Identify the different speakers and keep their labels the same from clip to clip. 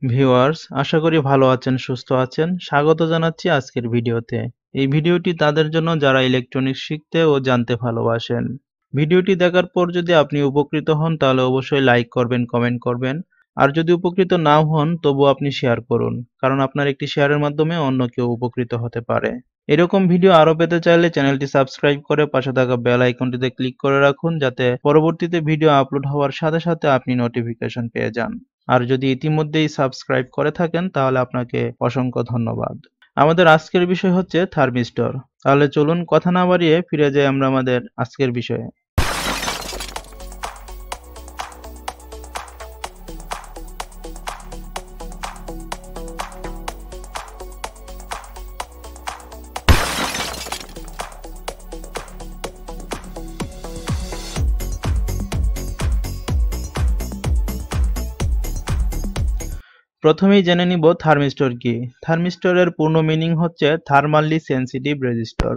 Speaker 1: Viewers, আশা করি ভালো আছেন, সুস্থ আছেন। স্বাগত জানাচ্ছি আজকের ভিডিওতে। এই ভিডিওটি তাদের জন্য যারা ইলেকট্রনিক্স শিখতে ও জানতে ভালোবাসেন। ভিডিওটি দেখার পর যদি আপনি উপকৃত হন তাহলে অবশ্যই লাইক করবেন, কমেন্ট করবেন। আর যদি উপকৃত নাও হন তবুও আপনি শেয়ার করুন। কারণ আপনার একটি শেয়ারের মাধ্যমে অন্য কেউ উপকৃত হতে পারে। এরকম ভিডিও আরো পেতে চাইলে চ্যানেলটি সাবস্ক্রাইব করে পাশে থাকা বেল আইকনটিতে ক্লিক করে রাখুন যাতে পরবর্তীতে ভিডিও আপলোড হওয়ার সাথে সাথে আপনি নোটিফিকেশন পেয়ে যান। আর যদি ইতিমধ্যেই সাবস্ক্রাইব করে থাকেন তাহলে আপনাকে অসংখ্য ধন্যবাদ। আমাদের আজকের বিষয় হচ্ছে থার্মিস্টর। তাহলে চলুন কথা না বাড়িয়ে ফিরে যাই আমরা আমাদের আজকের বিষয়ে। প্রথমেই জেনে নিব থার্মিস্টর কি। থার্মিস্টরের পূর্ণ মিনিং হচ্ছে থার্মালি সেনসিটিভ রেজিস্টর।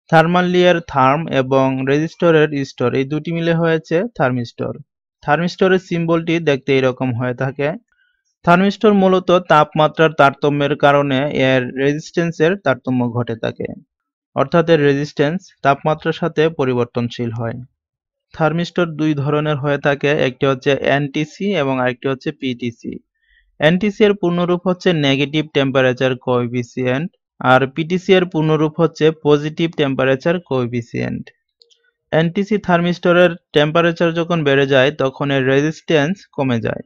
Speaker 1: থার্মালি এর থার্ম এবং রেজিস্টরের স্টর, এই দুটি মিলে হয়েছে থার্মিস্টর। থার্মিস্টরের সিম্বলটি দেখতে এরকম হয়ে থাকে। থার্মিস্টর মূলত তাপমাত্রার তারতম্যের কারণে এর রেজিস্ট্যান্সের তারতম্য ঘটে থাকে, অর্থাৎ এর রেজিস্ট্যান্স তাপমাত্রার সাথে পরিবর্তনশীল হয়। থার্মিস্টর দুই ধরনের হয়ে থাকে, একটি হচ্ছে এনটিসি এবং আরেকটি হচ্ছে পিটিসি। এনটিসি এর পূর্ণরূপ হচ্ছে নেগেটিভ টেম্পারেচার কোএফিসিয়েন্ট আর পিটিসি এর পূর্ণরূপ হচ্ছে পজিটিভ টেম্পারেচার কোএফিসিয়েন্ট। এনটিসি থার্মিস্টরের টেম্পারেচার যখন বেড়ে যায় তখন এর রেজিস্ট্যান্স কমে যায়,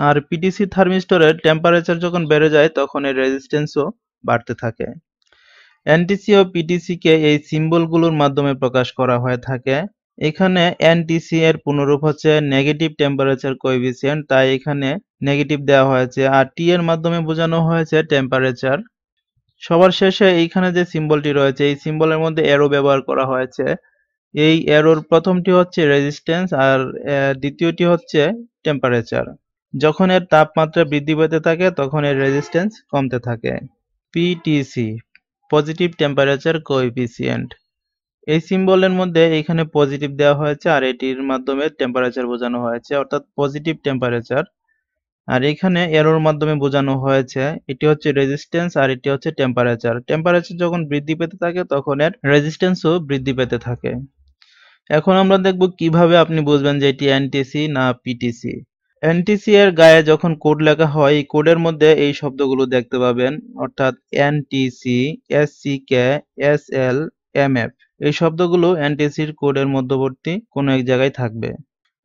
Speaker 1: আর পিটিসি থার্মিস্টরের টেম্পারেচার যখন বেড়ে যায় তখন এর রেজিস্ট্যান্সও বাড়তে থাকে। এনটিসি ও পিটিসি কে এই সিম্বলগুলোর মাধ্যমে প্রকাশ করা হয়ে থাকে। এখানে এনটিসি এর পূর্ণরূপ হচ্ছে নেগেটিভ টেম্পারেচার কোএফিসিয়েন্ট, তাই এখানে নেগেটিভ দেওয়া হয়েছে, আর টি এর মাধ্যমে বোঝানো হয়েছে টেম্পারেচার। সবার শেষে এইখানে যে সিম্বলটি রয়েছে এই সিম্বলের মধ্যে অ্যারো ব্যবহার করা হয়েছে। এই অ্যারোর প্রথমটি হচ্ছে রেজিস্ট্যান্স আর দ্বিতীয়টি হচ্ছে টেম্পারেচার। যখন এর তাপমাত্রা বৃদ্ধি পেতে থাকে তখন এর রেজিস্ট্যান্স কমতে থাকে। PTC, positive temperature coefficient. এই সিম্বলের মধ্যে এখানে পজিটিভ দেওয়া হয়েছে আর এটির মাধ্যমে টেম্পারেচার বোঝানো হয়েছে, অর্থাৎ পজিটিভ টেম্পারেচার। আর এখানে এরোর মাধ্যমে বোঝানো হয়েছে এটি হচ্ছে রেজিস্ট্যান্স আর এটি হচ্ছে টেম্পারেচার। টেম্পারেচার যখন বৃদ্ধি পেতে থাকে তখন এর রেজিস্ট্যান্সও বৃদ্ধি পেতে থাকে। এখন আমরা দেখব কিভাবে আপনি বুঝবেন যে এটি এনটিসি না পিটিসি। এনটিসি এর গায়ে যখন কোড লেখা হয় এই কোডের মধ্যে এই শব্দগুলো দেখতে পাবেন, অর্থাৎ এনটিসি, এসসিকে, এসএল, এমএফ। এই শব্দগুলো এনটিসির কোডের মধ্যবর্তী কোনো এক জায়গায় থাকবে।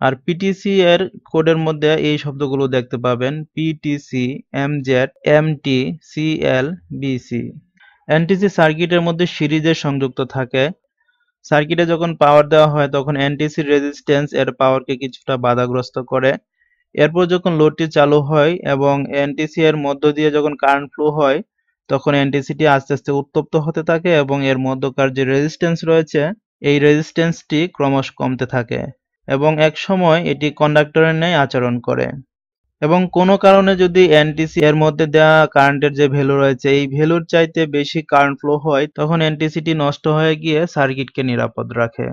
Speaker 1: আর পিটিসি এর কোডের মধ্যে এই শব্দগুলো দেখতে পাবেন, PTC, MZ, MT, CL, BC. NTC সার্কিটের মধ্যে সিরিজে সংযুক্ত থাকে। সার্কিটে যখন পাওয়ার দেওয়া হয় তখন এনটিসির রেজিস্ট্যান্স এর পাওয়ারকে কিছুটা বাধাগ্রস্ত করে। এরপর যখন লোডটি চালু হয় এবং এনটিসি এর মধ্য দিয়ে যখন কারেন্ট ফ্লো হয় তখন এনটিসিটি আস্তে আস্তে উত্তপ্ত হতে থাকে এবং এর মধ্যকার যে রেজিস্ট্যান্স রয়েছে এই রেজিস্ট্যান্সটি ক্রমশ কমতে থাকে এবং এক সময় এটি কন্ডাক্টরের ন্যায় আচরণ করে। এবং কোনো কারণে যদি এনটিসি এর মধ্যে দেওয়া কারেন্টের যে ভ্যালু রয়েছে এই ভ্যালুর চাইতে বেশি কারেন্ট ফ্লো হয় তখন এনটিসিটি নষ্ট হয়ে গিয়ে সার্কিটকে নিরাপদ রাখে।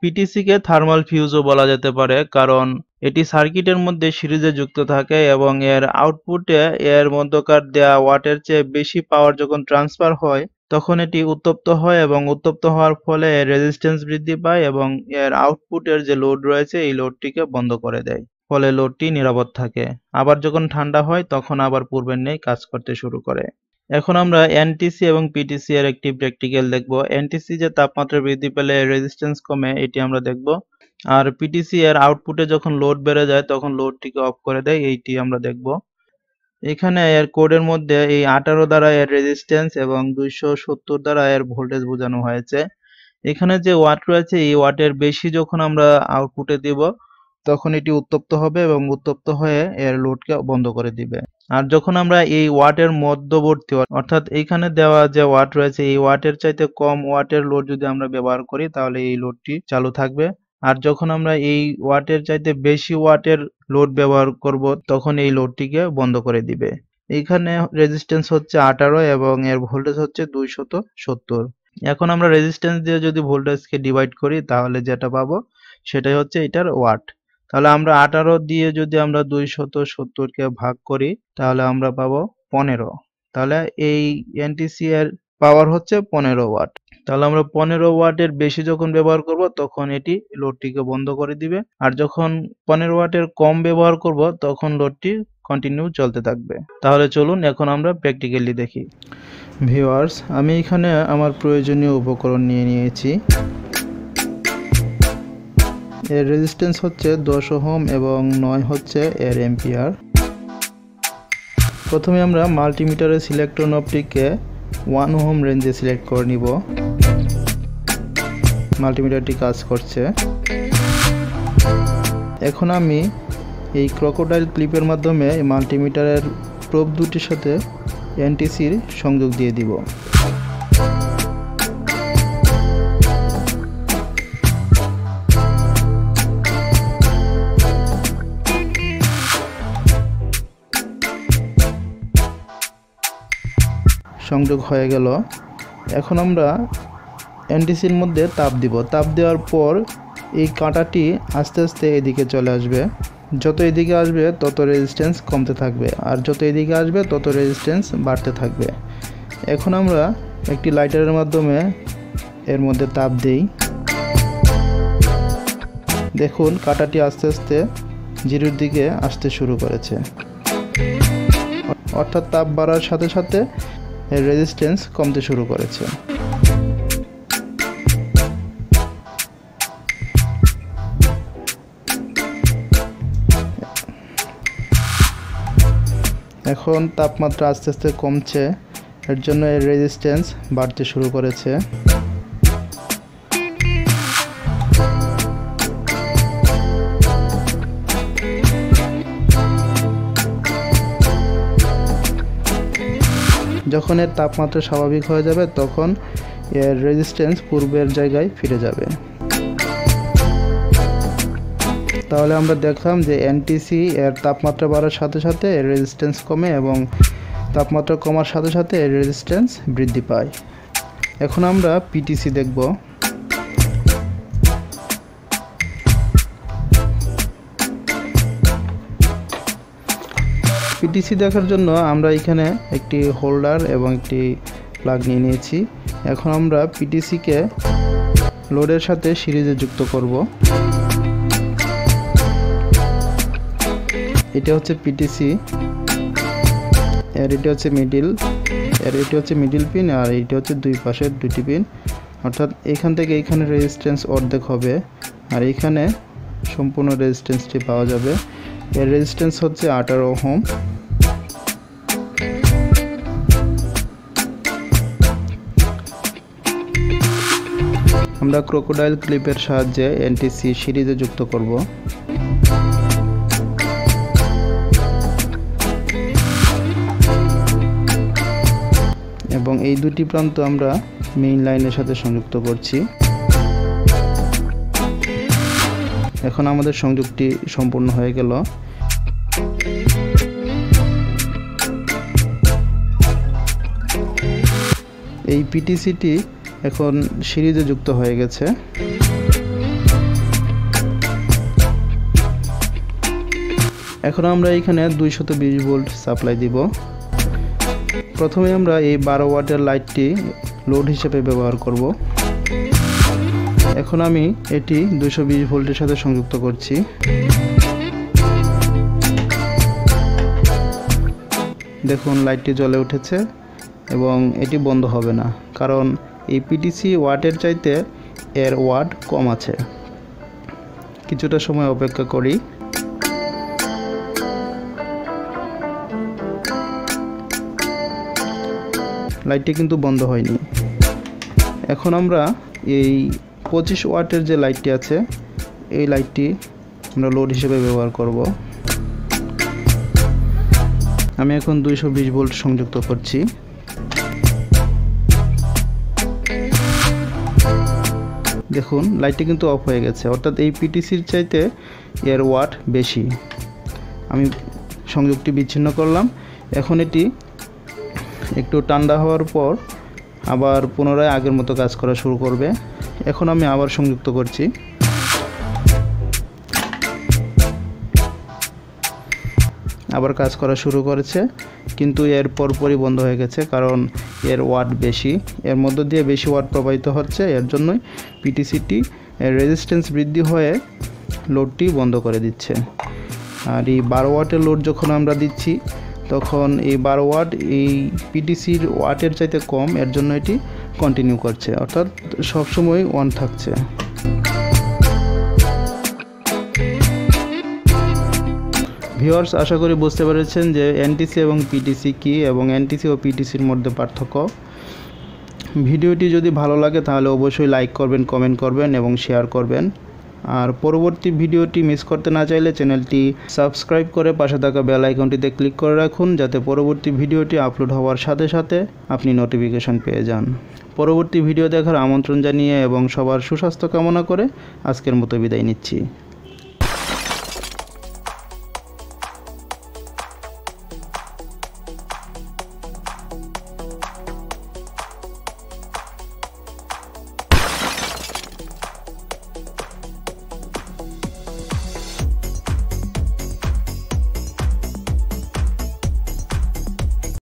Speaker 1: পিটিসিকে থার্মাল ফিউজও বলা যেতে পারে, কারণ এটি সার্কিটের মধ্যে সিরিজে যুক্ত থাকে এবং এর আউটপুটে এর মধ্যকার দেয়া ওয়াটের চেয়ে বেশি পাওয়ার যখন ট্রান্সফার হয় তখন এটি উত্তপ্ত হয় এবং উত্তপ্ত হওয়ার ফলে এর রেজিস্ট্যান্স বৃদ্ধি পায় এবং এর আউটপুটের যে লোড রয়েছে এই লোডটিকে বন্ধ করে দেয়, ফলে লোডটি নিরাপদ থাকে। আবার যখন ঠান্ডা হয় তখন আবার পূর্বের ন্যায় কাজ করতে শুরু করে। এখন আমরা এনটিসি এবং পিটিসি এর একটি প্র্যাকটিক্যাল দেখব। এনটিসি যে তাপমাত্রা বৃদ্ধি পেলে রেজিস্ট্যান্স কমে এটি আমরা দেখব, আর পিটিসি এর আউটপুটে যখন লোড বেড়ে যায় তখন লোডটিকে অফ করে দেয়, এইটি আমরা দেখব। এখানে এর কোডের মধ্যে এই 18 দ্বারা এর রেজিস্ট্যান্স এবং 270 দ্বারা এর ভোল্টেজ বোঝানো হয়েছে। এখানে যে ওয়াট রয়েছে এই ওয়াটের বেশি যখন আমরা আউটপুটে দিব তখন এটি উত্তপ্ত হবে এবং উত্তপ্ত হয়ে এর লোডকে বন্ধ করে দিবে। আর যখন আমরা এই ওয়াটের মধ্যবর্তী অর্থাৎ এইখানে দেওয়া যে ওয়াট রয়েছে এই ওয়াটের চাইতে কম ওয়াটের লোড যদি আমরা ব্যবহার করি তাহলে এই লোডটি চালু থাকবে। আর যখন আমরা এই ওয়াটের চাইতে বেশি ওয়াটের লোড ব্যবহার করব তখন এই লোডটিকে বন্ধ করে দিবে। এইখানে রেজিস্ট্যান্স হচ্ছে 18 এবং এর ভোল্টেজ হচ্ছে 270। এখন আমরা রেজিস্ট্যান্স দিয়ে যদি ভোল্টেজকে ডিভাইড করি তাহলে যেটা পাবো সেটাই হচ্ছে এটার ওয়াট। তাহলে আমরা 18 দিয়ে যদি আমরা 270 কে ভাগ করি তাহলে আমরা পাবো 15। তাহলে এই এনটিসি এর পাওয়ার হচ্ছে 15 ওয়াট। তাহলে আমরা 15 ওয়াটের বেশি যখন ব্যবহার করব তখন এটি লোডটিকে বন্ধ করে দিবে, আর যখন 15 ওয়াটের কম ব্যবহার করব তখন লোডটি কন্টিনিউ চলতে থাকবে। তাহলে চলুন এখন আমরা প্র্যাকটিক্যালি দেখি। ভিউয়ার্স, আমি এখানে আমার প্রয়োজনীয় উপকরণ নিয়ে নিয়েছি। এর রেজিস্ট্যান্স হচ্ছে 10 ওহম এবং 9 হচ্ছে এর এম্পিয়ার। প্রথমে আমরা মাল্টিমিটারের সিলেক্টর নবটিকে 1 ওহম রেঞ্জে সিলেক্ট করে নিব। মাল্টিমিটারটি কাজ করছে। এখন আমি এই ক্রোকোডাইল ক্লিপের মাধ্যমে মাল্টিমিটারের প্রোব দুটির সাথে এনটিসির সংযোগ দিয়ে দিব। সংযোগ হয়ে গেল। এখন আমরা এনটিসির মধ্যে তাপ দিব। তাপ দেওয়ার পর এই কাঁটাটি আস্তে আস্তে এদিকে চলে আসবে। যত এদিকে আসবে তত রেজিস্ট্যান্স কমতে থাকবে, আর যত এদিকে আসবে তত রেজিস্ট্যান্স বাড়তে থাকবে। এখন আমরা একটি লাইটারের মাধ্যমে এর মধ্যে তাপ দেই। দেখুন কাঁটাটি আস্তে আস্তে জিরোর দিকে আসতে শুরু করেছে, অর্থাৎ তাপ বাড়ার সাথে সাথে এর রেজিস্ট্যান্স কমতে শুরু করেছে। এখন তাপমাত্রা আস্তে আস্তে কমছে, এর জন্য এর রেজিস্ট্যান্স বাড়তে শুরু করেছে। যখন এর তাপমাত্রা স্বাভাবিক হয়ে যাবে তখন এর রেজিস্ট্যান্স পূর্বের জায়গায় ফিরে যাবে। তাহলে আমরা দেখলাম যে এনটিসি এর তাপমাত্রা বাড়ার সাথে সাথে এর রেজিস্ট্যান্স কমে এবং তাপমাত্রা কমার সাথে সাথে এর রেজিস্ট্যান্স বৃদ্ধি পায়। এখন আমরা পিটিসি দেখব। পিটিসি দেখার জন্য আমরা এখানে একটি হোল্ডার এবং একটি প্লাগ নিয়ে নিয়েছি। এখন আমরা পিটিসিকে লোডের সাথে সিরিজে যুক্ত করব। এটা হচ্ছে পিটিসি, আর এটা হচ্ছে মিডিল, আর এটা হচ্ছে মিডিল পিন, আর এটা হচ্ছে দুই পাশের দুটি পিন। অর্থাৎ এখান থেকে এখানে রেজিস্ট্যান্স অর্ধেক হবে, আর এখানে সম্পূর্ণ রেজিস্ট্যান্সটি পাওয়া যাবে। এর রেজিস্ট্যান্স হচ্ছে 18 ওহম। আমরা ক্রোকোডাইল ক্লিপের সাহায্যে এনটিসি সিরিজে যুক্ত করব। এবং এই দুটি প্রান্ত আমরা মেইন লাইনের সাথে সংযুক্ত করছি। এখন আমাদের সংযোগটি সম্পূর্ণ হয়ে গেল। এই পিটিসিটি এখন সিরিজে যুক্ত হয়ে গেছে। এখন আমরা এখানে 220 ভোল্ট সাপ্লাই দিব। প্রথমে আমরা এই 12 ওয়াটের লাইটটি লোড হিসেবে ব্যবহার করব। এখন আমি এটি 220 ভোল্টের সাথে সংযুক্ত করছি। দেখুন লাইটটি জ্বলে উঠেছে এবং এটি বন্ধ হবে না, কারণ এই পিটিসি ওয়াটের চাইতে এর ওয়াট কম আছে। কিছুটা সময় অপেক্ষা করি। লাইটটি কিন্তু বন্ধ হয়নি। এখন আমরা এই 25 ওয়াটের যে লাইটটি আছে এই লাইটটি আমরা লোড হিসেবে ব্যবহার করব। আমি এখন 220 ভোল্ট সংযুক্ত করছি। দেখুন লাইটটি কিন্তু অফ হয়ে গেছে, অর্থাৎ এই পিটিসির চাইতে এর ওয়াট বেশি। আমি সংযোগটি বিচ্ছিন্ন করলাম। এখন এটি একটু ঠান্ডা হওয়ার পর আবার পুনরায় আগের মতো কাজ করা শুরু করবে। এখন আমি আবার সংযুক্ত করছি। আবার কাজ করা শুরু করেছে, কিন্তু এর পরপরই বন্ধ হয়ে গেছে, কারণ এর ওয়াট বেশি, এর মধ্য দিয়ে বেশি ওয়াট প্রবাহিত হচ্ছে। এর জন্যই পিটিসিটি এর রেজিস্ট্যান্স বৃদ্ধি হয়ে লোডটি বন্ধ করে দিচ্ছে। আর এই 12 ওয়াটের লোড যখন আমরা দিচ্ছি, তখন এই 12 ওয়াট এই পিটিসির ওয়াটের চাইতে কম, এর জন্য এটি কন্টিনিউ করছে, অর্থাৎ সবসময় অন থাকছে। ভিউয়ার্স, আশা করি বুঝতে পেরেছেন যে এনটিসি এবং পিটিসি কী এবং এনটিসি ও পিটিসির মধ্যে পার্থক্য। ভিডিওটি যদি ভালো লাগে তাহলে অবশ্যই লাইক করবেন, কমেন্ট করবেন এবং শেয়ার করবেন। আর পরবর্তী ভিডিওটি মিস করতে না চাইলে চ্যানেলটি সাবস্ক্রাইব করে পাশে থাকা বেল আইকনটিতে ক্লিক করে রাখুন, যাতে পরবর্তী ভিডিওটি আপলোড হওয়ার সাথে সাথে আপনি নোটিফিকেশন পেয়ে যান। পরবর্তী ভিডিও দেখার আমন্ত্রণ জানিয়ে এবং সবার সুস্বাস্থ্য কামনা করে আজকের মতো বিদায় নিচ্ছি।